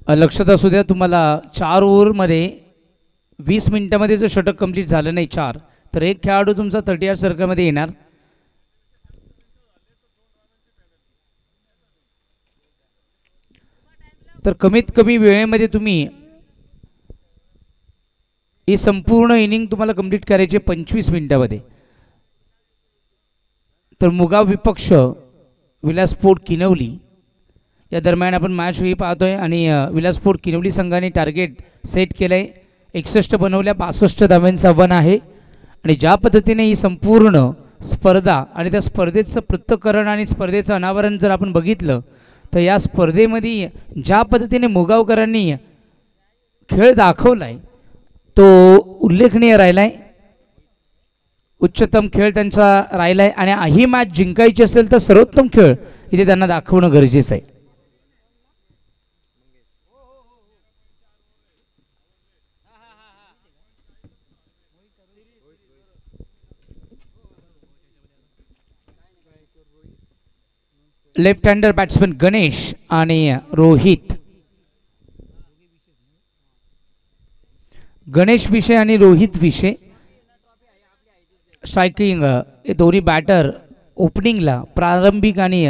लक्षात असू द्या, तुम्हाला 4 ओव्हरमध्ये 20 मिनिटामध्ये जर षटक कंप्लीट झालं नाही 4, तर एक खेळाडू तुमचा 30 सर्कलमध्ये येणार. तर कमीत कमी वेळेमध्ये तुम्ही ही संपूर्ण इनिंग तुम्हाला कंप्लीट करायची 25 मिनिटामध्ये. तर मुगाव विपक्ष विलासपोर्ट किनवली या दरम्यान आपण मॅच ही पाहतोय आणि विलासपोर्ट किनवली संघाने टार्गेट सेट केलंय. 61 बनवल्या, 62 धावांचं आव्हान आहे. आणि ज्या पद्धतीने ही संपूर्ण स्पर्धा आणि त्या स्पर्धेचं पृथक्करण आणि स्पर्धेचं अनावरण जर आपण बघितलं तर या स्पर्धेमध्ये ज्या पद्धतीने मुगावकरांनी खेळ दाखवलाय तो उल्लेखनीय राहिलाय. उच्चतम खेळ त्यांचा राहिलाय आणि ही मॅच जिंकायची असेल तर सर्वोत्तम खेळ इथे त्यांना दाखवणं गरजेचं आहे. लेफ्ट हँडर बॅट्समन गणेश आणि रोहित. गणेश विषय आणि रोहित विषय स्ट्रायकिंग हे दोन्ही बॅटर ओपनिंगला प्रारंभिक आणि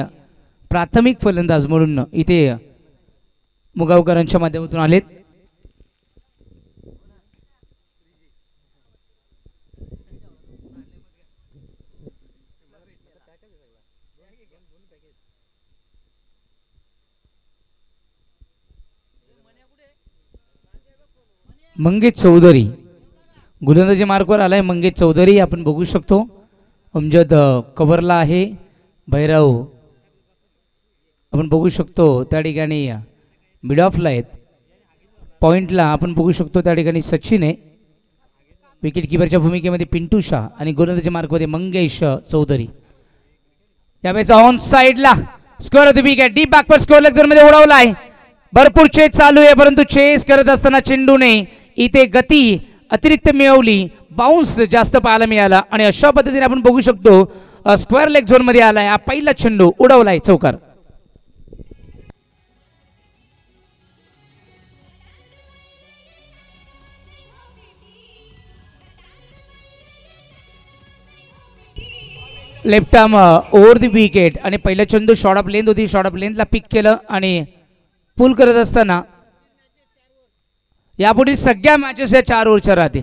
प्राथमिक फलंदाज म्हणून इथे मुगावकरांच्या माध्यमातून आलेत. मंगेश चौधरी गोलंदाजी मार्कवर आलाय. मंगेश चौधरी आपण बघू शकतो. अमजद कव्हरला आहे. भैरव आपण बघू शकतो त्या ठिकाणी मिड ऑफला आहेत. पॉइंटला आपण बघू शकतो त्या ठिकाणी सचिन आहे. विकेट किपरच्या भूमिकेमध्ये पिंटू शाह आणि गोलंदाजी मार्कमध्ये मंगेश चौधरी. यावेळेस ऑन साइडला score of the wicket deep backward score leg zone मध्ये उडवलाय. भरपूर चेस चालू आहे परंतु चेस करत असताना चेंडूने इथे गती अतिरिक्त मिळवली. बाउन्स जास्त पाहायला मिळाला आणि अशा पद्धतीने आपण बघू शकतो स्क्वेअर लेग झोन मध्ये आलाय. हा पहिला चेंडू उडवलाय चौकार. Left arm over the wicket आणि पहिला चेंडू शॉर्ट ऑफ लेंथ होती. शॉर्ट ऑफ लेंथला पिक केलं आणि पुल करत असताना यापुढील सगळ्या मॅचेस या 4 ओव्हरच्या राहतील.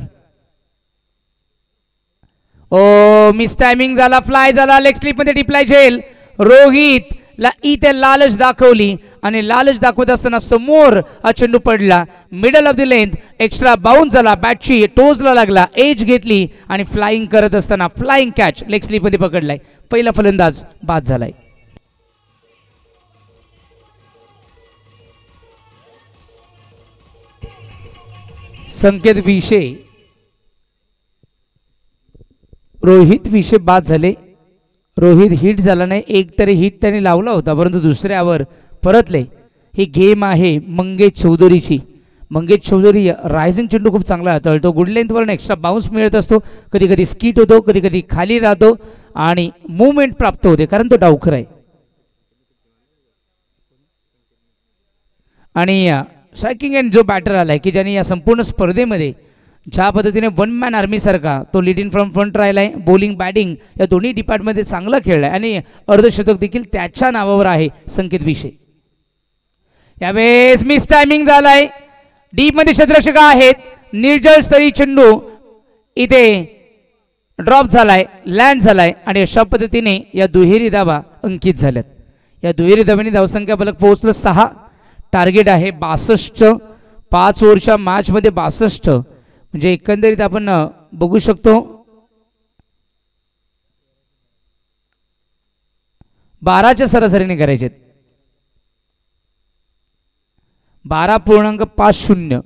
ओ मिस टायमिंग झाला. फ्लाय झाला. लेग स्लिप मध्ये डिप्लाय झेल. रोहित ला इथे लालच दाखवली आणि लालच दाखवत असताना समोर हा चेंडू पडला. Middle of the length extra bounce झाला. बॅटची टोजला लागला. एज घेतली आणि फ्लाइंग करत असताना फ्लाइंग कॅच लेग स्लिप मध्ये पकडलाय. पहिला फलंदाज बाद झालाय. संकेत विषय रोहित विषय बाद झाले. रोहित हिट झाला नाही. एक तरी हिट त्याने लावला होता परंतु दुसऱ्यावर परतले. ही गेम आहे मंगेश चौधरीची. मंगेश चौधरी रायझिंग चेंडू खूप चांगला हाताळतो. गुड लेंथवरून एक्स्ट्रा बाउन्स मिळत असतो. कधी कधी स्किट होतो, कधी कधी खाली राहतो आणि मूवमेंट प्राप्त होते कारण तो डावखर आहे. आणि स्ट्रायकिंग एंड जो बॅटर आलाय की ज्याने या संपूर्ण स्पर्धेमध्ये ज्या पद्धतीने वन मॅन आर्मी सारखा तो लीड इन फ्रॉम फ्रंट राहिलाय. बॉलिंग बॅटिंग या दोन्ही डिपार्टमेंटमध्ये चांगला खेळलाय आणि अर्धशतक देखील त्याच्या नावावर आहे. संकेत विषय यावेळेस मिस टायमिंग झालाय. डीप मध्ये क्षेत्ररक्षक आहेत. निर्जळ स्तरी चेंडू इथे ड्रॉप झालाय, लँड झालाय आणि अशा पद्धतीने या दुहेरी धावा अंकित झाल्यात. या दुहेरी धावांनी धावसंख्या फलक पोहोचलं 6. टार्गेट आहे 62. 5 ओव्हरच्या मॅच मध्ये 62 म्हणजे एकंदरीत आपण बघू शकतो 12च्या सरासरीने करायचे. 12.50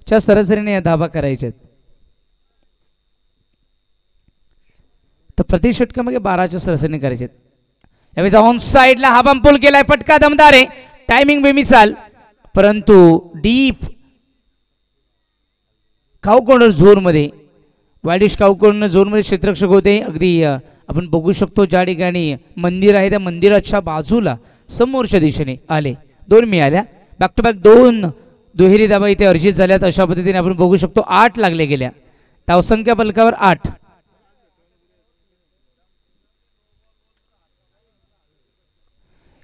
च्या सरासरीने या धावा करायच्या. तर प्रति षटकामध्ये 12च्या सरासरीने करायचे. यावेळेस ऑन साइडला हा बम पुल केलाय. फटका दमदार आहे. टायमिंग बेमिसाल परंतु डीप काऊ कॉर्नर झोन मध्ये वाईडिश काऊ कॉर्नर झोन मध्ये क्षेत्ररक्षक होते. अगदी आपण बघू शकतो ज्या ठिकाणी मंदिर आहे त्या मंदिराच्या बाजूला समोरच्या दिशेने आले. 2 मिळाल्या. बॅक टू बॅक 2 दुहेरी धाबा इथे अर्जित झाल्यात. अशा पद्धतीने आपण बघू शकतो 8 लागले गेल्या. धावसंख्या फलकावर 8.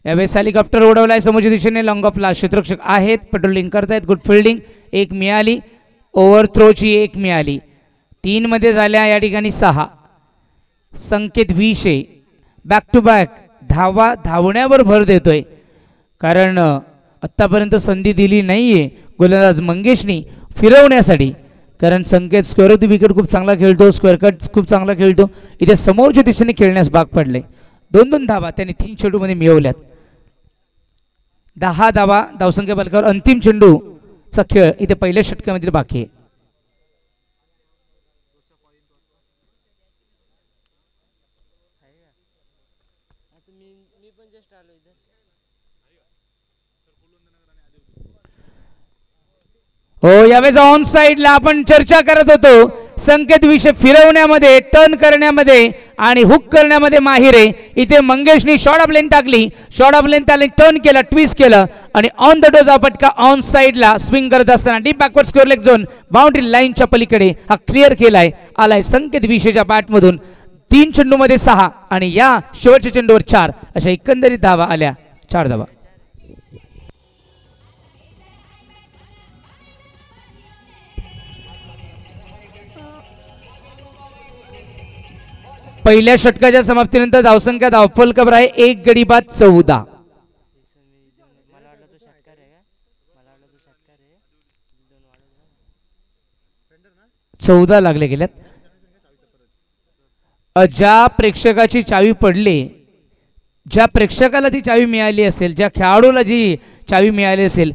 यावेळेस हेलिकॉप्टर उडवलाय समोरच्या दिशेने. लॉंग ऑफला क्षेत्ररक्षक आहेत, पेट्रोलिंग करतायत. गुड फिल्डिंग, 1 मिळाली. ओव्हर थ्रोची 1 मिळाली. 3 मध्ये झाल्या या ठिकाणी 6. संकेत 20. बॅक टू बॅक धावा धावण्यावर भर देतोय, कारण आत्तापर्यंत संधी दिली नाहीये गोलंदाज मंगेशनी फिरवण्यासाठी. कारण संकेत स्क्वेअर ऑफ द विकेट खूप चांगला खेळतो, स्क्वेअर कट खूप चांगला खेळतो. इथे समोरच्या दिशेने खेळण्यास भाग पडले. 2-2 धावा त्यांनी 3 चेंडूमध्ये मिळवल्यात. 10 धावा धावसंख्या फलकावर. अंतिम चेंडूचा खेळ इथे पहिल्या षटकामध्ये बाकी आहे. हो, यावेळेस ऑन साइडला आपण चर्चा करत होतो. संकेत विषय फिरवण्यामध्ये, टर्न करण्यामध्ये आणि हुक करण्यामध्ये माहिर आहे. इथे मंगेशनी शॉर्ट ऑफ लेंथ टाकली, शॉर्ट ऑफ लेंथ त्याने टर्न केला, ट्विस्ट केलं आणि ऑन द डोज हा फटका ऑन साइडला स्विंग करत असताना deep backward square leg zone boundary लाईनच्या पलीकडे हा क्लिअर केलाय. आलाय संकेत विषयच्या बॅटमधून. 3 चेंडूमध्ये 6 आणि या शेवटच्या चेंडूवर 4 अशा एकंदरीत धावा आल्या. 4 धावा. पहिल्या षटकाच्या समाप्तीनंतर धावसंख्या धावफलकावर आहे 1 गडी बाद 14. लागले गेल्यात. ज्या प्रेक्षकाची चावी पडली, ज्या प्रेक्षकाला ती चावी मिळाली असेल, ज्या खेळाडूला जी चावी मिळाली असेल,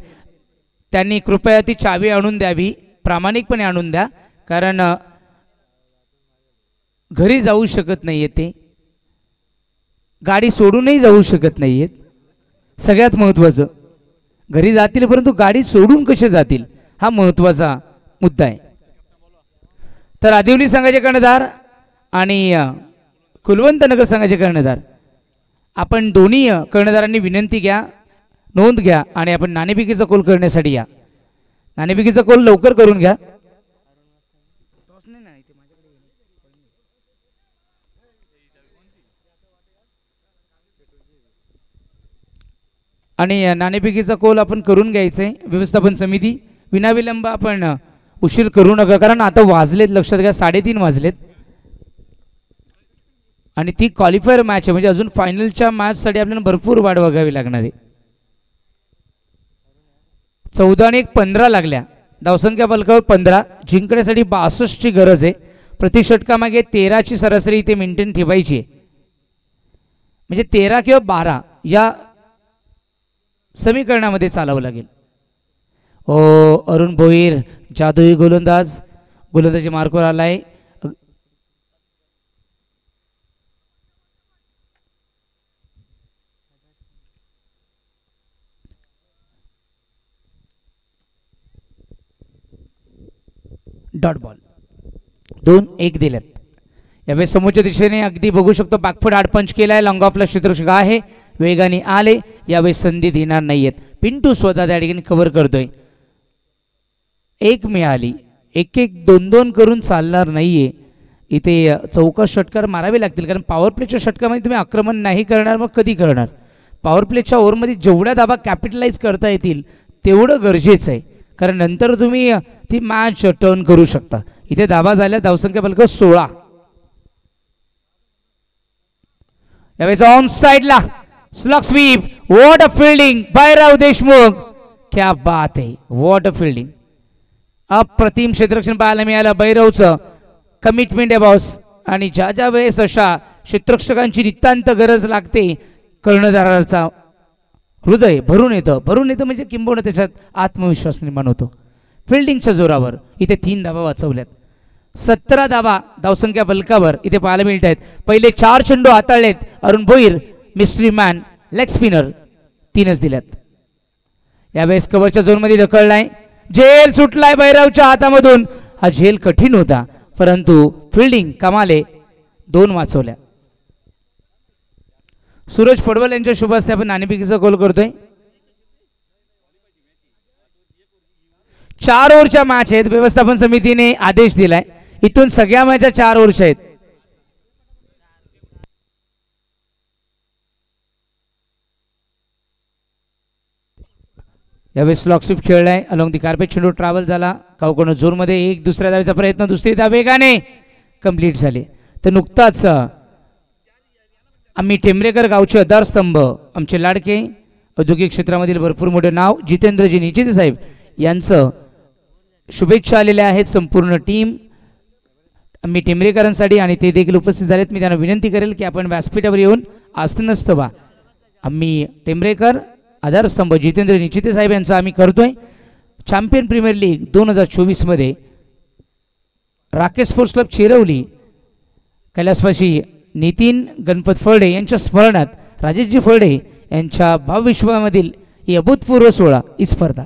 त्यांनी कृपया ती चावी आणून द्यावी, प्रामाणिकपणे आणून द्या. कारण घरी जाऊ शकत नाहीये, ते गाडी सोडूनही जाऊ शकत नाहीयेत. सगळ्यात महत्त्वाचं, घरी जातील परंतु गाडी सोडून कसे जातील हा महत्त्वाचा मुद्दा आहे. तर आदिवली संघाचे कर्णधार आणि कुलवंत नगर संघाचे कर्णधार, आपण दोन्ही कर्णधारांनी विनंती घ्या, नोंद घ्या आणि आपण नाणेफेकीचा कोल करण्यासाठी या. नाणेफेकीचा कोल लवकर करून घ्या. आणि नाणेफेकीचा कोल आपण करून घ्यायचंय. व्यवस्थापन समिती, विनाविलंब आपण उशीर करू नका, कारण आता वाजलेत, लक्षात घ्या 3:30 वाजलेत आणि ती क्वालिफायर मॅच आहे, म्हणजे अजून फायनलच्या मॅचसाठी आपल्याला भरपूर वाट बघावी लागणार आहे. 14 आणि 1 15 लागल्या. धावसंख्या फलकावर 15. जिंकण्यासाठी 62 ची गरज आहे. प्रति षटकामागे 13 ची सरासरी इथे मेंटेन ठेवायची आहे, म्हणजे 13 किंवा 12 या समीकरणामध्ये चालावं लागेल. ओ अरुण भोईर जादुई गोलंदाज, गोलंदाजी मार्कवर आलाय. डॉट बॉल 2-1 दिलेत. यावेळेस समोरच्या दिशेने अगदी बघू शकतो बॅकफूट हार्ड पंच केलाय. लॉंग ऑफला क्षेत्ररक्षक आहे, वेगाने आले. यावेळेस संधी देणार नाहीयेत. पिंटू स्वतः त्या ठिकाणी कव्हर करतोय. 1 मिळाली. 1-1 2-2 करून चालणार नाहीये. इथे चौका षटकार मारावे लागतील, कारण पॉवर प्लेच्या षटकामध्ये तुम्ही आक्रमण नाही करणार, मग कधी करणार. पॉवर प्लेच्या ओव्हरमध्ये जेवढ्या धाबा कॅपिटलाइज करता येतील तेवढं गरजेचं आहे, कारण नंतर तुम्ही ती मॅच टर्न करू शकता. इथे धाबा झाल्या. धावसंख्या फलक 16. यावेळेस ऑन साइडला slog sweep. What a fielding Bhairav Deshmukh. क्या बात आहे, व्हॉट अ फिल्डिंग. अप्रतिम क्षेत्ररक्षण पाहायला मिळालं बैरवचं. कमिटमेंट आहे बॉस. आणि ज्या ज्या वेळेस अशा क्षेत्ररक्षकांची नितांत गरज लागते, कर्णधाराचा हृदय भरून येतं. भरून येतं म्हणजे किंबहुना त्याच्यात आत्मविश्वास निर्माण होतो. फिल्डिंगच्या जोरावर इथे 3 धावा वाचवल्यात. 17 धावा धावसंख्या फलकावर इथे पाहायला मिळत आहेत. पहिले 4 चेंडू हाताळलेत Arun Bhoir. Mystery man, leg spinner 3च दिल्यात. यावेळेस कव्हरच्या झोनमध्ये ढकललाय. झेल सुटलाय बैरवच्या हातामधून. हा झेल कठीण होता, परंतु फिल्डिंग कमाले. 2 वाचवल्या. सूरज पडवल यांच्या शुभ हस्ते आपण नाणेफेकीचा गोल करतोय. 4 ओव्हरच्या मॅच आहेत. व्यवस्थापन समितीने आदेश दिलाय इथून सगळ्या मॅच 4 ओव्हरच्या आहेत. यावेळेस स्लॉक स्वीप खेळलाय अलॉंग दी कार्पेट. चेंडू ट्रॅव्हल झाला कावकोण झोन मध्ये. एक दुसऱ्या धावेचा प्रयत्न, दुसरी धाव वेगाने कंप्लीट झाले. तर नुकताच आम्ही टेंबरेकर गावचे आधारस्तंभ आमचे लाडके औद्योगिक क्षेत्रामधील भरपूर मोठे नाव जितेंद्रजी निचिते साहेब यांचं शुभेच्छा आलेल्या आहेत संपूर्ण टीम आम्ही टेंबरेकरांसाठी आणि ते देखील उपस्थित झालेत. मी त्यांना विनंती करेल की आपण व्यासपीठावर येऊन आसन नसतं आम्ही टेंबरेकर आधारस्तंभ जितेंद्र निचिते साहेब यांचा आम्ही करतोय. चॅम्पियन प्रीमियर लीग 2024 मध्ये राकेश स्पोर्ट्स क्लब चिरवली कैलासवासी नितीन गणपत फळडे यांच्या स्मरणार्थ राजेशजी फळडे यांच्या भावविश्वामधील ही अभूतपूर्व सोहळा ही स्पर्धा.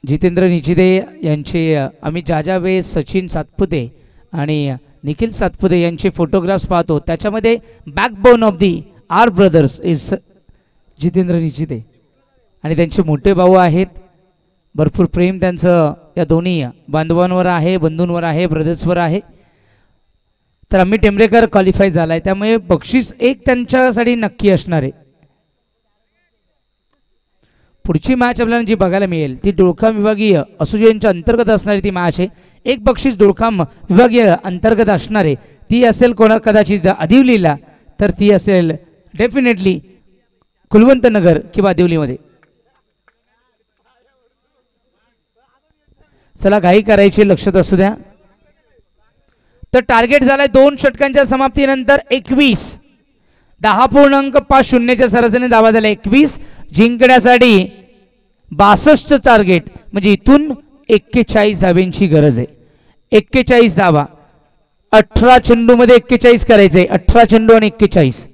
जितेंद्र निचिते यांचे आम्ही जाजावे सचिन सातपुते आणि निखिल सातपुते यांचे फोटोग्राफ्स पाहतो. त्याच्यामध्ये backbone of the R brothers is Jitendra Nichite आणि त्यांचे मोठे भाऊ आहेत. भरपूर प्रेम त्यांचं या दोन्ही बांधवांवर आहे, बंधूंवर आहे, ब्रदर्सवर आहे. तर आम्ही टेंबरेकर क्वालिफाय झाला आहे त्यामुळे बक्षीस एक त्यांच्यासाठी नक्की असणार आहे. पुढची मॅच आपल्याला जी बघायला मिळेल ती डोळखाम विभागीय असोसिएशनच्या अंतर्गत असणारी ती मॅच आहे. एक बक्षीस डोळखाम विभागीय अंतर्गत असणार आहे. ती असेल कोणा कदाचित आदिवलीला तर ती असेल डेफिनेटली कुलवंत नगर किंवा आदिवलीमध्ये. चला घाई करायची लक्षात असू द्या. तर टार्गेट झालाय 2 षटकांच्या समाप्तीनंतर 21 10.50 सरासरीने धावा झाल्या 21 जिंकण्यासाठी 62 टार्गेट म्हणजे इथून 41 धाव्यांची गरज आहे. 41 धावा 18 चेंडू मध्ये 41 करायचे. 18 चेंडू आणि 41.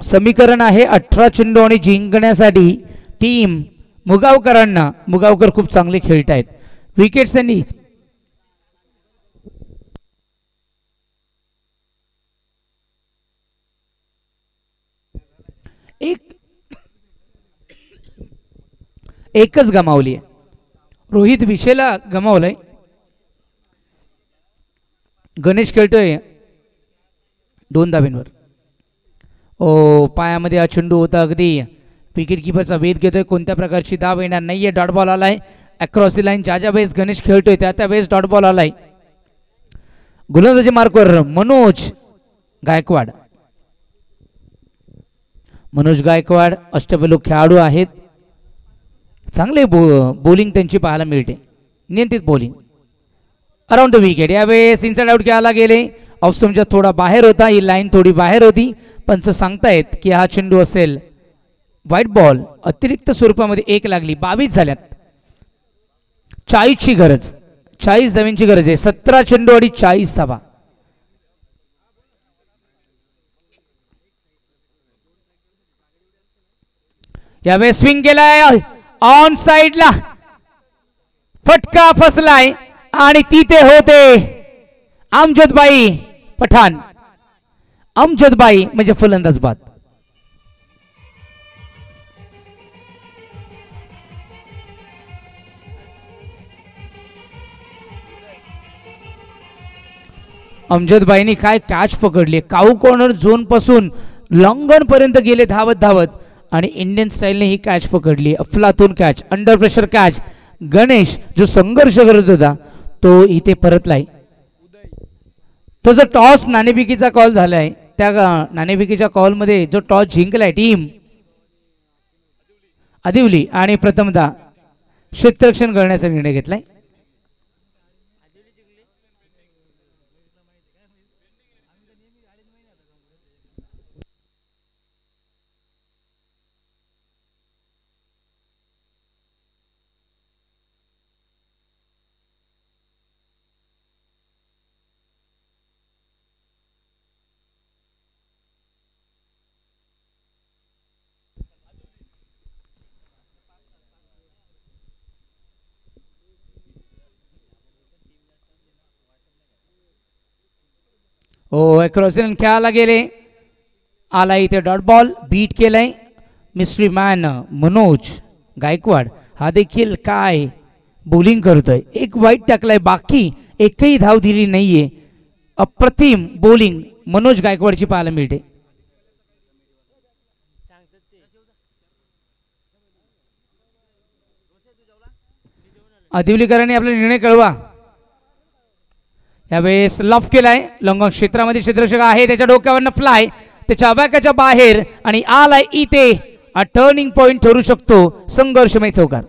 समीकरण आहे 18 चेंडू आणि जिंकण्यासाठी टीम मुगावकरांना. मुगावकर खूप चांगले खेळत आहेत. विकेट्स त्यांनी एकच गमावली आहे. रोहित विषयला गमावलंय. गणेश खेळतोय 2 धाब्यांवर. पायामध्ये हा चेंडू होता. अगदी विकेट किपरचा वेध घेतोय. कोणत्या प्रकारची धाव येणार नाहीये. डॉट बॉल आलाय अक्रॉस दी लाईन. ज्या वेळेस गणेश खेळतोय त्या वेळेस डॉट बॉल आलाय. गोलंदाजी मार्कवर मनोज गायकवाड. मनोज गायकवाड अष्टपैलू खेळाडू आहेत. चांगले बॉलिंग त्यांची पाहायला मिळते. नियंत्रित बॉलिंग अराउंड द विकेट. यावेळेस इनसाइड आउट खेळायला गेले. ऑफ स्टंपच्या थोडा बाहेर होता. ही लाईन थोडी बाहेर होती. पंच सांगतायत की हा चेंडू असेल व्हाईट बॉल. अतिरिक्त स्वरूपामध्ये 1 लागली. 22 झाल्यात. 40 ची गरज. 40 धाव्यांची गरज आहे. 17 चेंडू आणि 40 धावा. यावेळेस स्विंग केलाय ऑन साइडला. फटका फसलाय आणि तिथे होते अमजदबाई पठाण. अमजदबाई म्हणजे फलंदाज बाद. अमजदबाईंनी काय कॅच पकडली. काऊ कॉर्नर झोन पासून लॉंगन पर्यंत गेले धावत धावत आणि इंडियन स्टाईलने ही कॅच पकडली. अफलातून catch. Under pressure catch. Ganesh जो संघर्ष करत होता तो इथे परतलाय. तो जो टॉस नाणेफेकीचा कॉल झालाय त्या नाणेफेकीच्या कॉल मध्ये जो टॉस जिंकलाय टीम आदिवली आणि प्रथमतः क्षेत्ररक्षण करण्याचा निर्णय घेतलाय. हो क्रॉसिंग खेळायला गेले. आला इथे डॉट बॉल बीट केलाय. मिस्ट्री मॅन मनोज गायकवाड हा देखील काय बॉलिंग करतोय. एक वाईट टाकलाय, बाकी एकही धाव दिली नाहीये. अप्रतिम बॉलिंग मनोज गायकवाडची पाहायला मिळते. आदिवलीकरांनी आपला निर्णय कळवा. यावेळेस लॉफ केलाय. लॉंग क्षेत्रामध्ये क्षेत्ररक्षक आहे, त्याच्या डोक्यावरनं फ्लाय, त्याच्या अबॅकाच्या बाहेर आणि आलाय इथे. हा टर्निंग पॉइंट ठरू शकतो संघर्षमय चौकार.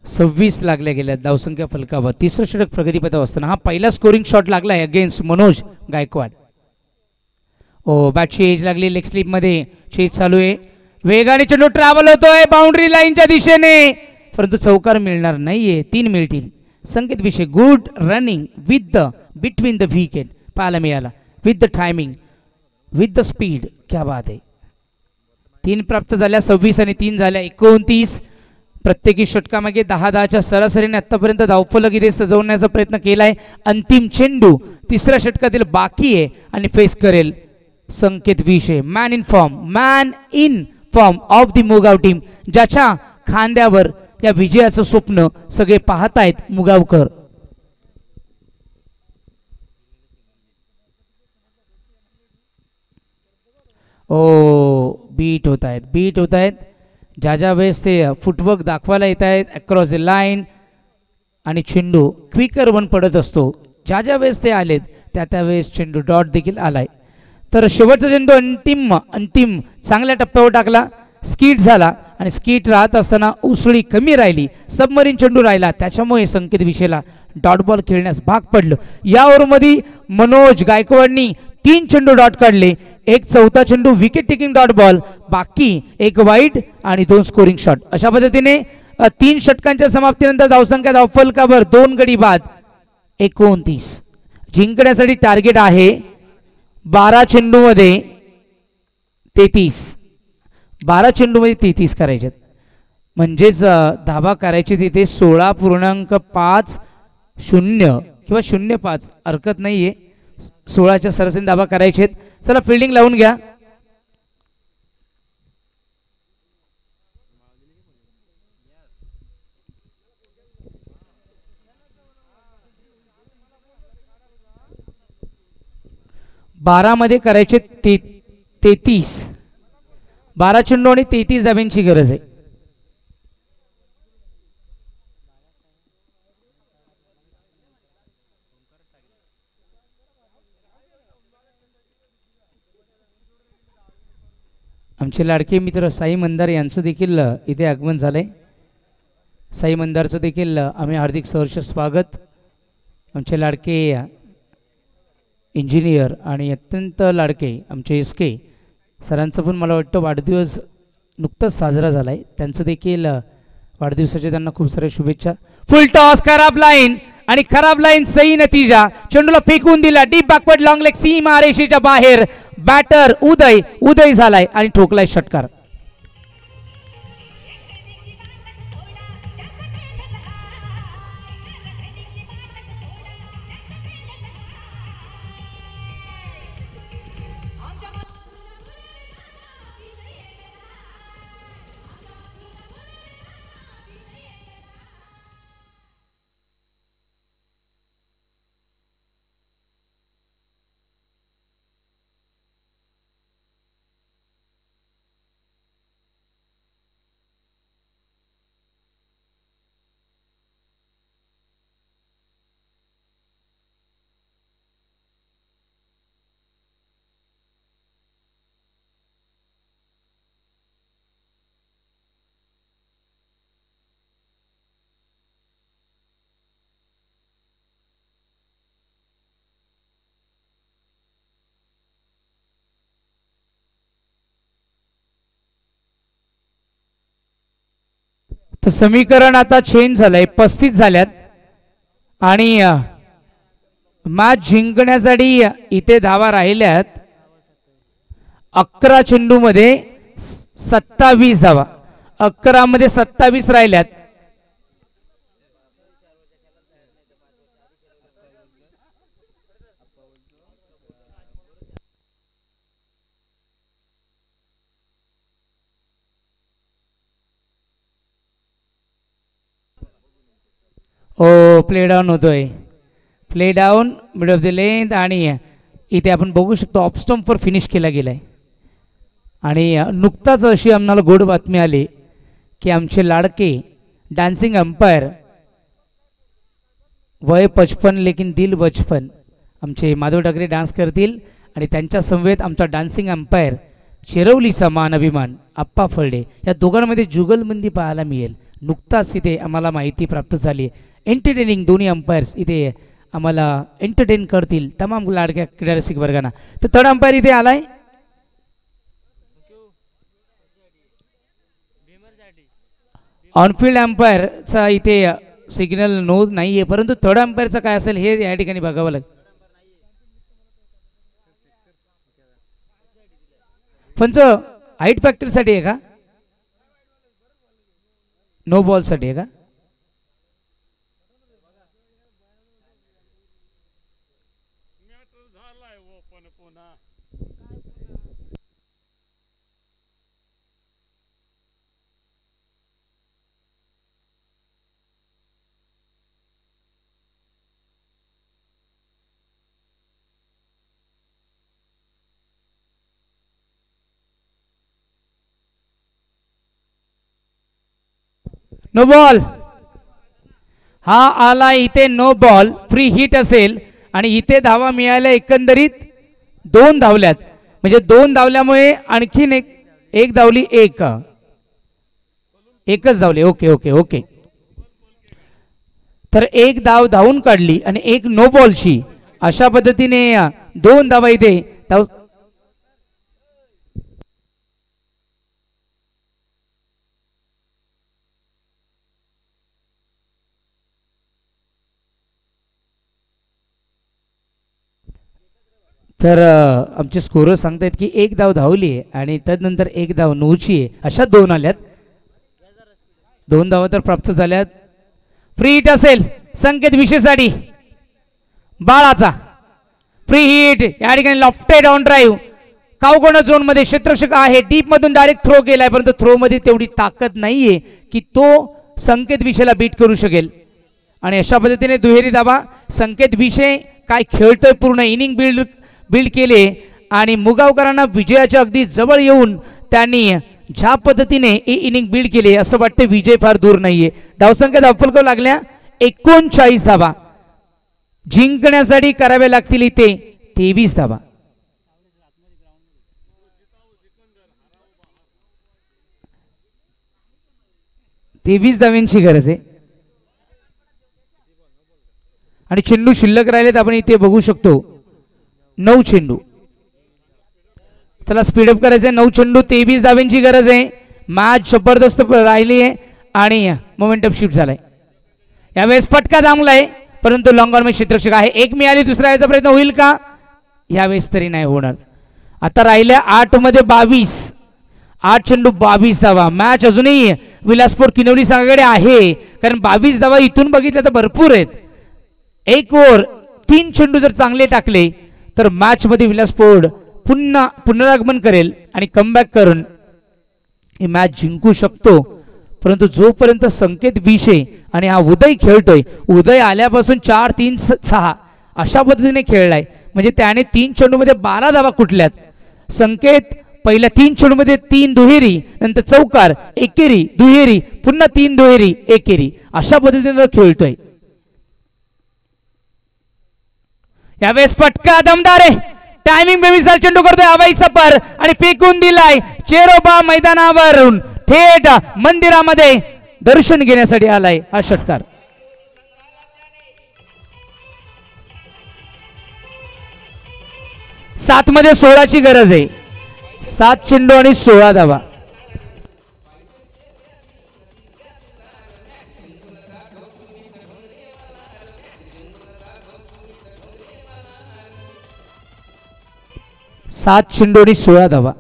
सव्वीस लागल्या गेल्या धावसंख्या फलकावर. तिसरं षटक प्रगतीपथावर असताना हा पहिला स्कोरिंग शॉट लागलाय अगेन्स्ट मनोज गायकवाड. ओ बॅटची एज लागली लेग स्लिप मध्ये. चेज चालू आहे, वेगाने चेंडू ट्रॅव्हल होतोय बाउंड्री लाईनच्या दिशेने, परंतु चौकार मिळणार नाहीये. 3 मिळतील. संकेत विषय good running with the between the wicket पाहायला मिळाला. With the timing with the speed. क्या बात आहे. 3 प्राप्त झाल्या. 26 आणि 3 झाल्या 29. प्रत्येकी षटकामागे 10-10च्या सरासरीने आतापर्यंत धावफलक इथे सजवण्याचा प्रयत्न केलाय. अंतिम चेंडू तिसऱ्या षटकातील बाकी आहे आणि फेस करेल संकेत विषय. Man in form of the Mugaon team, ज्याच्या खांद्यावर या विजयाचं स्वप्न सगळे पाहतायत मुगावकर. ओ बीट होत आहेत. ज्या वेळेस ते फुटवर्क दाखवायला येत आहेत अक्रॉस द लाईन आणि चेंडू क्विकर वन पडत असतो, ज्या वेळेस ते आलेत त्या वेळेस चेंडू डॉट देखील आलाय. तर शेवटचा चेंडू अंतिम चांगल्या टप्प्यावर टाकला. स्कीट झाला आणि स्कीट राहत असताना उसळी कमी राहिली, सबमरीन चेंडू राहिला, त्याच्यामुळे संकेत विषयला डॉट बॉल खेळण्यास भाग पडलं. या ओव्हरमध्ये मनोज गायकवाडनी 3 चेंडू डॉट काढले. एक चौथा चेंडू विकेट टेकिंग डॉट बॉल, बाकी एक वाईड आणि 2 स्कोरिंग शॉट. अशा पद्धतीने 3 षटकांच्या समाप्तीनंतर धावसंख्या धावफलकावर 2 गडी बाद 29. जिंकण्यासाठी टार्गेट आहे 12 चेंडूमध्ये 33. 12 चेंडूमध्ये 33 करायचे, म्हणजेच धाबा करायची तिथे 16.50 किंवा 0.5 हरकत नाहीये. 16च्या सरासरी धाबा करायचे. चला फिल्डिंग लावून घ्या. मध्ये करायचे 33. 12 चेंडू आणि 33 धाब्यांची गरज आहे. आमचे लाडके मित्र साई मंदार यांचं देखील इथे आगमन झालंय. साई मंदारचं देखील आम्ही हार्दिक सहर्ष स्वागत. आमचे लाडके इंजिनियर आणि अत्यंत लाडके आमचे SK सरांचं पण मला वाटतं वाढदिवस नुकताच साजरा झालाय. त्यांचं देखील वाढदिवसाच्या त्यांना खूप साऱ्या शुभेच्छा. फुल टॉस, खराब लाईन आणि खराब लाईन सही नतीजा. चेंडूला फेकून दिला डीप बॅकवर्ड लॉंग लेग सीमा रेषेच्या बाहेर. बॅटर उदय झालाय आणि ठोकलाय षटकार. तर समीकरण आता चेंज झालंय, 35 झाल्यात आणि मॅच जिंकण्यासाठी इथे धावा राहिल्यात 11 चेंडूमध्ये 27 धावा, 11 मध्ये 27 राहिल्यात. ओ प्ले डाऊन होतोय, play down mid of the length आणि इथे आपण बघू शकतो ऑफ स्टंपवर फिनिश केला गेलाय. आणि नुकताच अशी आम्हाला गोड बातमी आली की आमचे लाडके डान्सिंग अंपायर वय 55 लेकिन दिल बचपन आमचे माधव ठाकरे डान्स करतील आणि त्यांच्या समवेत आमचा डान्सिंग अंपायर चिरवलीचा मान अभिमान आप्पा फळडे या दोघांमध्ये जुगलबंदी पाहायला मिळेल. नुकताच इथे आम्हाला माहिती प्राप्त झाली. एंटरटेनिंग दोन्ही अंपायर्स इथे आम्हाला एंटरटेन करतील तमाम लाडक्या क्रीडा रसिक वर्गांना. तर थर्ड अंपायर इथे आलाय. ऑनफिल्ड अंपायरचा इथे सिग्नल नोंद नाही आहे, परंतु थर्ड अंपायरचा काय असेल हे या ठिकाणी बघावं लागेल. पंच हाईट फॅक्टरसाठी आहे का, नो बॉलसाठी आहे का? नो बॉल, हा आला इथे नो बॉल, फ्री हिट असेल आणि इथे धावा मिळाल्या एकंदरीत 2 धावल्यात, म्हणजे 2 धावल्यामुळे आणखीन एक धावली, एकच धावली. ओके ओके ओके, तर एक धाव धावून काढली आणि एक नो बॉलची, अशा पद्धतीने 2 धावा इथे धाव. तर आमचे स्कोरर सांगतायत की 1 धाव धावली आहे आणि तदनंतर 1 धाव नऊची आहे, अशा 2 आल्यात. 2 धावा तर प्राप्त झाल्यात. फ्री हिट असेल संकेत विशेषसाठी बाळाचा, फ्री हिट या ठिकाणी लॉफ्टेड ऑन ड्राईव्ह कावगोणा झोन मध्ये क्षेत्ररक्षक आहे, डीप मधून डायरेक्ट थ्रो केलाय, परंतु थ्रो मध्ये तेवढी ताकद नाहीये की तो संकेत विषयला बीट करू शकेल. आणि अशा पद्धतीने दुहेरी धावा. संकेत विषय काय खेळतोय, पूर्ण इनिंग बिल्ड केले आणि मुगावकरांना विजयाच्या अगदी जवळ येऊन त्यांनी ज्या पद्धतीने ही इनिंग बिल्ड केले असं वाटतं विजय फार दूर नाहीये. धावसंख्या धावफलकावर लागल्या 39 धावा, जिंकण्यासाठी कराव्या लागतील इथे 23 धावा. तेवीस धाव्यांची गरज आहे आणि चेंडू शिल्लक राहिलेत आपण इथे बघू शकतो. 9 चेंडू, चला स्पीडअप करायचंय. 9 चेंडू 23 धाव्यांची गरज आहे. मॅच जबरदस्त राहिली आहे आणि मोमेंटम शिफ्ट झालाय. यावेळेस फटका थांबलाय परंतु लॉंग ऑन मध्ये क्षेत्ररक्षक आहे. एक मिळाली, दुसरा याचा प्रयत्न होईल का? यावेळेस तरी नाही होणार. आता राहिल्या 8 मध्ये 22, 8 चेंडू 22 धावा. मॅच अजूनही विलासपूर किनवली संघाकडे आहे, कारण 22 धावा इथून बघितलं तर भरपूर आहेत. 1 ओव्हर 3 चेंडू जर चांगले टाकले तर मॅच मध्ये विलासपूर पुन्हा पुनरागमन करेल आणि कमबॅक करून ही मॅच जिंकू शकतो. परंतु जोपर्यंत संकेत विषय आणि हा उदय खेळतोय, उदय आल्यापासून 4-3-6 अशा पद्धतीने खेळलाय, म्हणजे त्याने 3 चेंडूमध्ये 12 धावा कुठल्यात. संकेत पहिल्या 3 चेंडूमध्ये 3 दुहेरी, नंतर चौकार, एकेरी, दुहेरी, पुन्हा 3 दुहेरी, एकेरी अशा पद्धतीने खेळतोय. यावेळेस फटका दमदार आहे. टायमिंग बेमिसाल चेंडू करतोय हवाई सफर आणि फेकून दिलाय. चेरोबा मैदानावरून थेट मंदिरामध्ये दर्शन घेण्यासाठी आलाय हा षटकार. सात मध्ये 16ची गरज आहे. 7 चेंडू आणि 16 धावा. 7 चेंडू आणि 16 धावा.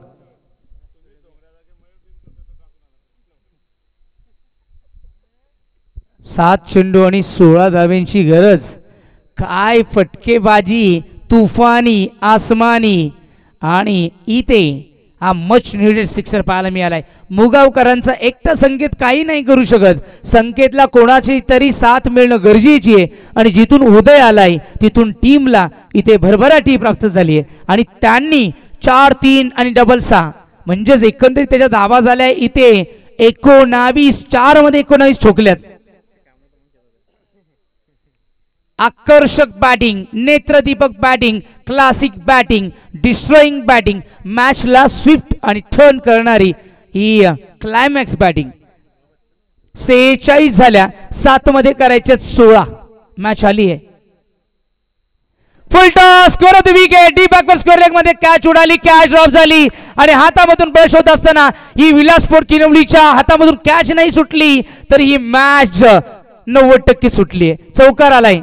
सात चेंडू आणि 16 धाव्यांची गरज. काय फटकेबाजी, तुफानी, आसमानी आणि इथे हा मच नीडेड सिक्सर पाहायला मिळालाय. मुगावकरांचा एकटा संकेत काही नाही करू शकत. संकेतला कोणाची तरी साथ मिळणं गरजेची आहे आणि जिथून उदय आलाय तिथून टीमला इथे भरभराटी प्राप्त झाली आहे आणि त्यांनी 4-3 आणि डबल 6 म्हणजेच एकंदरीत त्याच्या धावा झाल्या इथे 19. 4 मध्ये 19 ठोकल्यात. आकर्षक बॅटिंग, नेत्रदीपक बॅटिंग, क्लासिक बॅटिंग, डिस्ट्रॉईंग बॅटिंग, मॅचला स्विफ्ट आणि टर्न करणारी ही क्लायमॅक्स बॅटिंग. 46 झाल्या, 7 मध्ये करायचे 16. मॅच आली आहे. फुल toss, score of the wicket. D backward score leg मध्ये कॅच उडाली, कॅच ड्रॉप झाली आणि हातामधून ब्रश होत असताना ही विलासपूर किनवलीच्या हातामधून कॅच नाही सुटली तर ही मॅच 90% सुटली आहे. चौकार आलाय.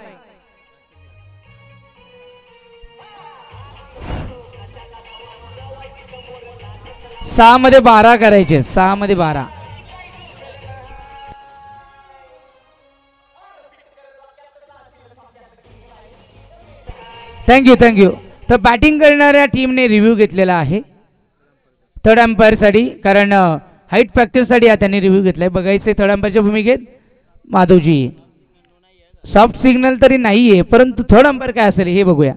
6 मध्ये 12 करायचे. 6 मध्ये 12. थँक्यू. तर बॅटिंग करणाऱ्या टीमने रिव्ह्यू घेतलेला आहे थर्ड अंपायर साठी, कारण हाईट फॅक्टर साठी त्यांनी रिव्ह्यू घेतलाय. बघायचंय थर्ड अंपायरच्या भूमिकेत माधवजी. सॉफ्ट सिग्नल तरी नाहीये परंतु थर्ड अंपायर काय असेल हे बघूया.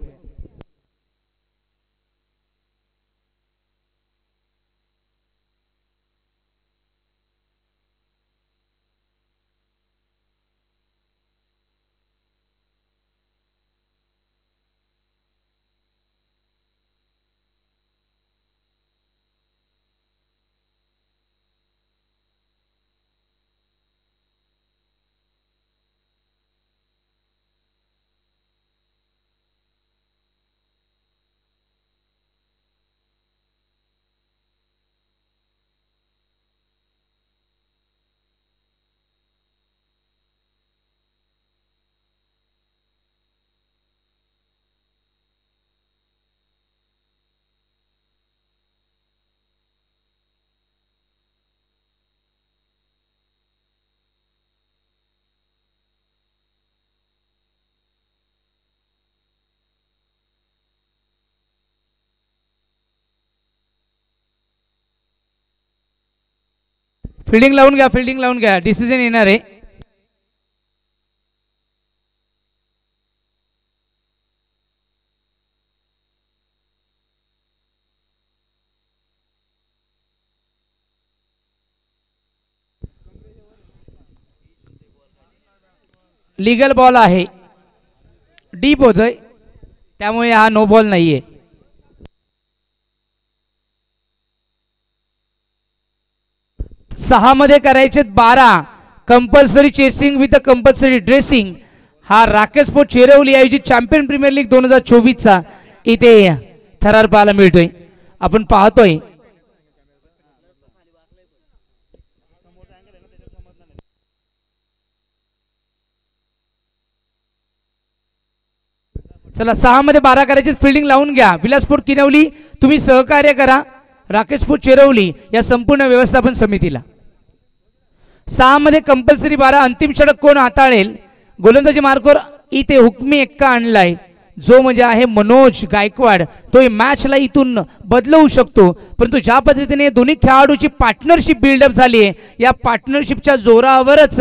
फिल्डिंग लावून घ्या. डिसिजन येणार आहे. लीगल बॉल आहे, डीप होतोय त्यामुळे हा नो बॉल नाहीये. सहा मध्ये करायचे 12. Compulsory chasing with compulsory dressing. हा राकेश स्पोर्ट चेरवली आयोजित चॅम्पियन प्रीमियर लीग 2024चा इथे थरार पाहायला मिळतोय. आपण पाहतोय चला 6 मध्ये 12 करायचे. फिल्डिंग लावून घ्या. विलासपूर किनवली तुम्ही सहकार्य करा राकेशपूर चेरवली या संपूर्ण व्यवस्थापन समितीला. 6 मध्ये कंपल्सरी 12. अंतिम षटक कोण हाताळेल. गोलंदाजी मार्कवर इथे हुकमी एक्का आणलाय जो म्हणजे आहे मनोज गायकवाड. तो मॅचला इथून बदलवू शकतो परंतु ज्या पद्धतीने दोन्ही खेळाडूची पार्टनरशिप बिल्डअप झाली आहे या पार्टनरशिपच्या जोरावरच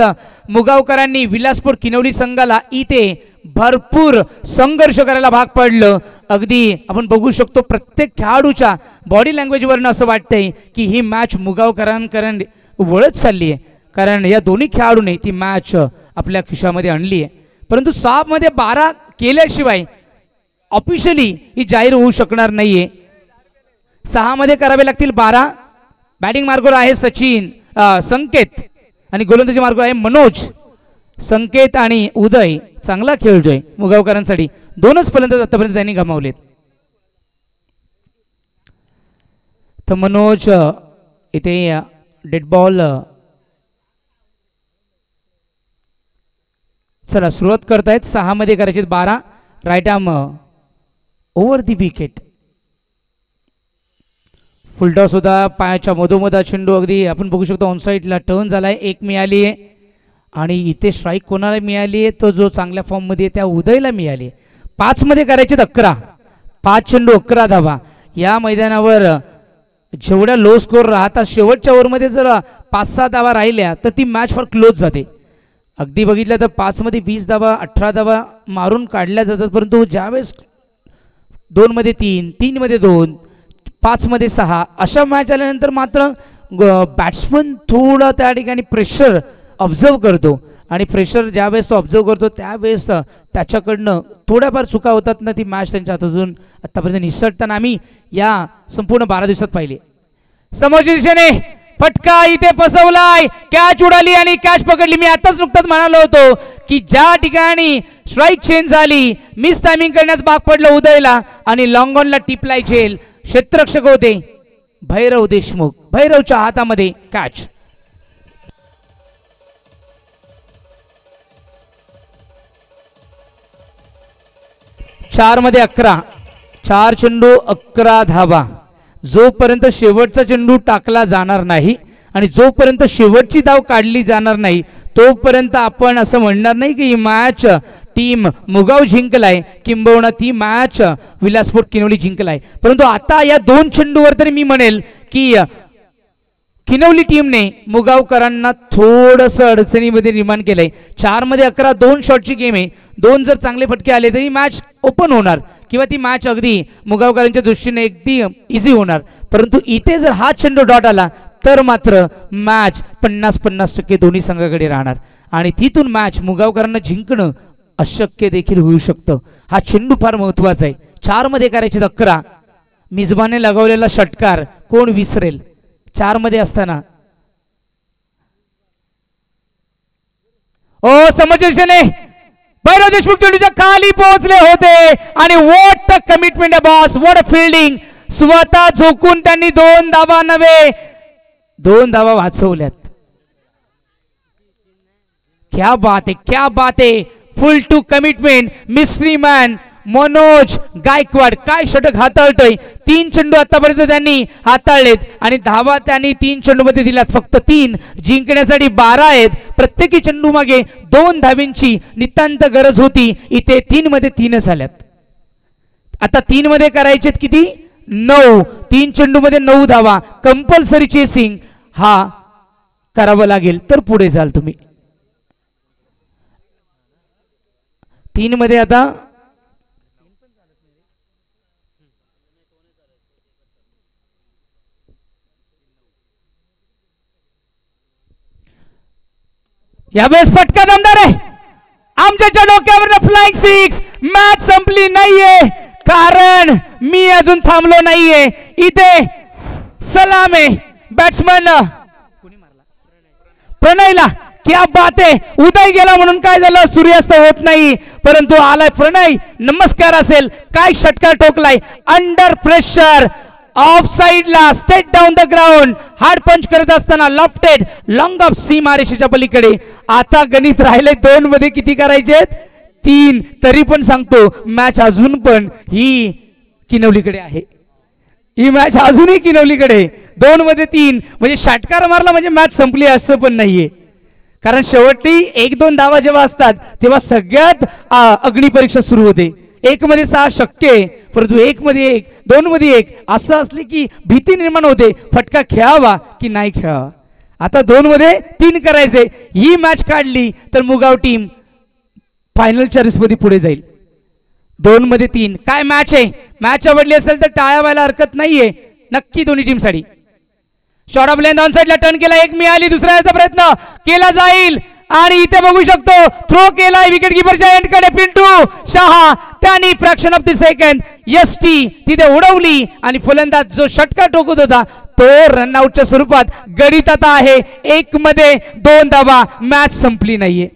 मुगावकरांनी विलासपूर किनवली संघाला इथे भरपूर संघर्ष करायला भाग पडलं. अगदी आपण बघू शकतो प्रत्येक खेळाडूच्या बॉडी लँग्वेजवरनं असं वाटतंय की ही मॅच मुगावकरांकडे वळत चालली आहे कारण या दोन्ही खेळाडूने ती मॅच आपल्या खिशामध्ये आणली आहे. परंतु 6 मध्ये 12 केल्याशिवाय ऑफिशियली ही जाहीर होऊ शकणार नाहीये. 6 मध्ये करावे लागतील 12. बॅटिंग मार्कवर आहे सचिन संकेत आणि गोलंदाजी मार्कवर आहे मनोज. संकेत आणि उदय चांगला खेळतोय मुगावकरांसाठी. 2च फलंदाज आतापर्यंत त्यांनी गमावलेत. तर मनोज इथे डेड बॉल. चला सुरुवात करतायत. 6 मध्ये करायचे 12. Right arm over the wicket. Full toss होता, पायाच्या मधोमध चेंडू अगदी आपण बघू शकतो ऑन साईडला टर्न झालाय, एक मिळाली आहे. आणि इथे स्ट्राईक कोणाला मिळाली आहे, तो जो चांगल्या फॉर्ममध्ये त्या उदयला मिळाली आहे. 5 मध्ये करायचे 11, 5 चेंडू 11 धावा. या मैदानावर जेवढ्या लो स्कोर राहतात शेवटच्या ओव्हरमध्ये जर 5-6 धावा राहिल्या तर ती मॅच फार क्लोज जाते. अगदी बघितलं तर 5 मध्ये 20 धावा 18 धावा मारून काढल्या जातात, परंतु ज्यावेळेस 2 मध्ये 3, 3 मध्ये 2, 5 मध्ये 6 अशा मॅच आल्यानंतर मात्र बॅट्समन थोडं त्या ठिकाणी प्रेशर ऑब्झर्व करतो आणि प्रेशर ज्यावेळेस तो ऑब्झर्व करतो त्यावेळेस त्याच्याकडनं थोड्याफार चुका होतात ना, ती मॅच त्यांच्या हातातून आतापर्यंत निसटताना आम्ही या संपूर्ण 12 दिवसात पाहिले. समोरच्या दिशेने फटका इथे फसवलाय, कॅच उडाली आणि कॅच पकडली. मी आताच नुकताच म्हणालो होतो की ज्या ठिकाणी स्ट्राईक चेंज झाली, मिस टायमिंग करण्यास भाग पडलं उदयला आणि लॉंग ऑनला टिपलाय झेल. क्षेत्ररक्षक होते भैरव देशमुख, भैरवच्या हातामध्ये कॅच. 4 मध्ये 11, 4 चेंडू 11 धावा. जोपर्यंत शेवटचा चेंडू टाकला जाणार नाही आणि जोपर्यंत शेवटची धाव काढली जाणार नाही तोपर्यंत आपण असं म्हणणार नाही की ही मॅच टीम मुगाव जिंकलाय किंबहुना ती मॅच विलासपूर किनवली जिंकलाय. परंतु आता या 2 चेंडूवर तरी मी म्हणेल की किनवली टीमने मुगावकरांना थोडंसं अडचणीमध्ये निर्माण केलंय. 4 मध्ये 11, 2 शॉटची गेम आहे. 2 जर चांगले फटके आले तरी मॅच ओपन होणार किंवा ती मॅच अगदी मुगावकरांच्या दृष्टीने अगदी इझी होणार. परंतु इथे जर हा चेंडू डॉट आला तर मात्र मॅच 50-50% दोन्ही संघाकडे राहणार आणि तिथून मॅच मुगावकरांना जिंकणं अशक्य देखील होऊ शकतं. हा चेंडू फार महत्वाचा आहे. 4 मध्ये करायचे 11, मिजबाने लगावलेला षटकार कोण विसरेल 4 मध्ये असताना. ओ समजने भैरव देशमुख चेंडूच्या खाली पोहोचले होते आणि what a commitment boss, what a fielding. स्वतः झोकून त्यांनी 2 धावा नव्हे 2 धावा वाचवल्यात. क्या बात है, क्या बात है. Full to commitment mystery man Manoj Gaikwad काय षटक हाताळतोय. 3 चेंडू आतापर्यंत त्यांनी हाताळलेत आणि धावा त्यांनी 3 चेंडू मध्ये दिल्यात. फक्त 3, जिंकण्यासाठी 12 आहेत. प्रत्येकी चेंडू मागे 2 धावींची नितांत गरज होती. इथे 3 मध्ये 3 झाल्यात. आता 3 मध्ये करायचेत किती 9. 3 चेंडू मध्ये 9 धावा. कंपल्सरी चेसिंग हा करावं लागेल तर पुढे जाल तुम्ही. 3 मध्ये आता यावेळेस फटका दमदार आहे. आमच्या डोक्यावर फ्लाइंग 6. मॅच संपली नाहीये कारण मी अजून थांबलो नाहीये. इथे सलाम आहे बॅट्समन प्रणयला. क्या बात आहे. उदय गेला म्हणून काय झालं सूर्यास्त होत नाही परंतु आलाय प्रणय. नमस्कार असेल. काय षटकार ठोकलाय अंडर प्रेशर ऑफ साइडला state down the ground. Hard पंच करत असताना लॉफ्टेड लॉंग ऑफ सीमारेषेच्या पलीकडे. आता गणित राहिले 2 मध्ये किती करायचे 3. तरी पण सांगतो मॅच अजून पण ही किनवलीकडे आहे. ही मॅच अजूनही किनवलीकडे. 2 मध्ये 3 म्हणजे षटकार मारला म्हणजे मॅच संपली असं पण नाहीये. कारण शेवटी 1-2 धावा जेव्हा असतात तेव्हा सगळ्यात अग्निपरीक्षा सुरू होते. 1 मध्ये 6 शक्य आहे परंतु 1 मध्ये 1, 2 मध्ये 1 असं असले की भीती निर्माण होते फटका खेळावा की नाही खेळावा. आता 2 मध्ये 3 करायचे. ही मॅच काढली तर मुगाव टीम फायनलच्या रेसमध्ये पुढे जाईल. 2 मध्ये 3 काय मॅच आहे. मॅच आवडली असेल तर टाळ्या व्हायला हरकत नाहीये नक्की दोन्ही टीम साठी. शॉट ऑफ लेंथ ऑन साइडला टर्न केला. 1 मिळाली. दुसरा याचा प्रयत्न केला जाईल आणि इथे बघू शकतो थ्रो केलाय विकेट कीपरच्या एंडकडे पिंटू शहा. त्यांनी fraction of the second ST तिथे उडवली आणि फलंदाज जो षटकार ठोकत होता तो रनआउटच्या स्वरूपात गडीत आता आहे. 1 मध्ये 2 धावा. मॅच संपली नाहीये.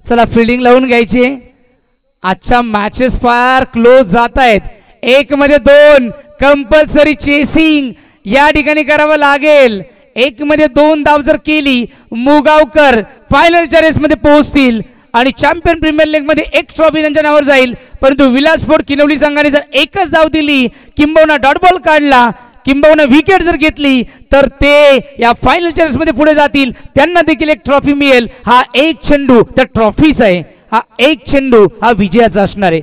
चला फिल्डिंग लावून घ्यायची. आजच्या मॅचेस फार क्लोज जात आहेत. 1 मध्ये 2 कंपल्सरी चेसिंग या ठिकाणी करावं लागेल. 1 मध्ये 2 धाव जर केली मुगावकर फायनलच्या रेसमध्ये पोहोचतील आणि चॅम्पियन प्रीमियर लीग मध्ये एक ट्रॉफी त्यांच्या नावावर जाईल. परंतु विलासपूर किनवली संघाने जर एकच धाव दिली किंबहुना डॉट बॉल काढला किंबहुना विकेट जर घेतली तर ते या फायनलच्या रेसमध्ये पुढे जातील. त्यांना देखील एक ट्रॉफी मिळेल. हा एक चेंडू त्या ट्रॉफीचा आहे. हा एक चेंडू हा विजयाचा असणार आहे.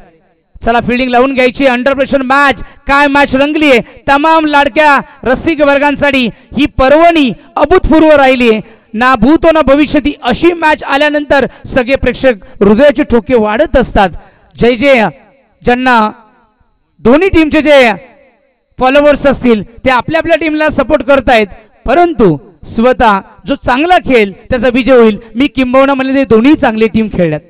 चला फिल्डिंग लावून घ्यायची. Under pressure match. काय मॅच रंगली आहे. तमाम लाडक्या रसिक वर्गांसाठी ही पर्वणी अभूतपूर्व राहिली आहे. ना भूतो ना भविष्यती अशी मॅच आल्यानंतर सगळे प्रेक्षक हृदयाचे ठोके वाढत असतात. जय जय ज्यांना दोन्ही टीमचे जे फॉलोअर्स असतील ते आपल्या आपल्या टीमला सपोर्ट करतायत. परंतु स्वतः जो चांगला खेळ त्याचा विजय होईल. मी किंबहुना म्हणले दोन्ही चांगली टीम खेळल्यात.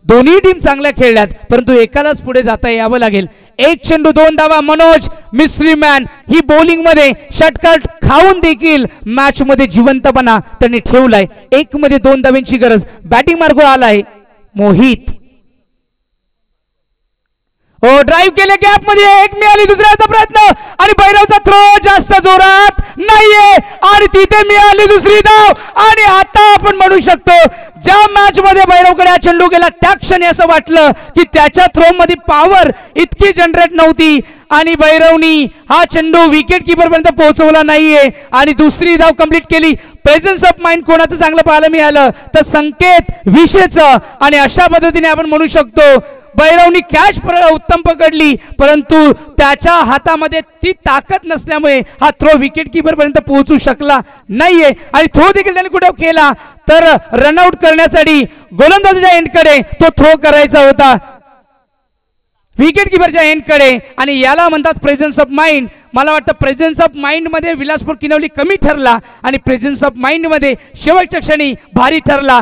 दोन्ही टीम चांगल्या खेळल्यात परंतु एकालाच पुढे जाता यावं लागेल. एक चेंडू 2 धावा. मनोज मिस्ट्री मॅन ही बॉलिंग मध्ये षटकार खाऊन देखील मॅच मध्ये जिवंतपणा त्यांनी ठेवलाय. 1 मध्ये 2 धाव्यांची गरज. बॅटिंग मार्गवर आलाय मोहित. हो ड्राईव्ह केले गॅप मध्ये. 1 मिळाली. दुसऱ्याचा प्रयत्न आणि भैरवचा थ्रो जास्त जोरात नाहीये आणि तिथे मिळाली दुसरी धाव. आणि आता आपण म्हणू शकतो ज्या मॅच मध्ये भैरवकडे हा चेंडू गेला त्या क्षणी असं वाटलं की त्याच्या थ्रो मध्ये पॉवर इतकी जनरेट नव्हती आणि भैरवनी हा चेंडू विकेट कीपर पर्यंत पोहोचवला नाहीये आणि दुसरी धाव कंप्लीट केली. प्रेझेन्स ऑफ माइंड कोणाचं चांगलं पाहायला मिळालं तर संकेत विशेचं. आणि अशा पद्धतीने आपण म्हणू शकतो भैरवनी कॅच उत्तम पकडली परंतु त्याच्या हातामध्ये ती ताकद नसल्यामुळे हा थ्रो विकेट कीपर पर्यंत पोहोचू शकला नाहीये. आणि थ्रो देखील त्याने कुठे केला तर रनआउट करण्यासाठी गोलंदाजाच्या एंडकडे तो थ्रो करायचा होता विकेट कीपरच्या एंडकडे. आणि याला म्हणतात प्रेझेन्स ऑफ माइंड. मला वाटतं प्रेझेन्स ऑफ माइंड मध्ये विलासपूर किनवली कमी ठरला आणि प्रेझेन्स ऑफ माइंड मध्ये शेवटच्या क्षणी भारी ठरला.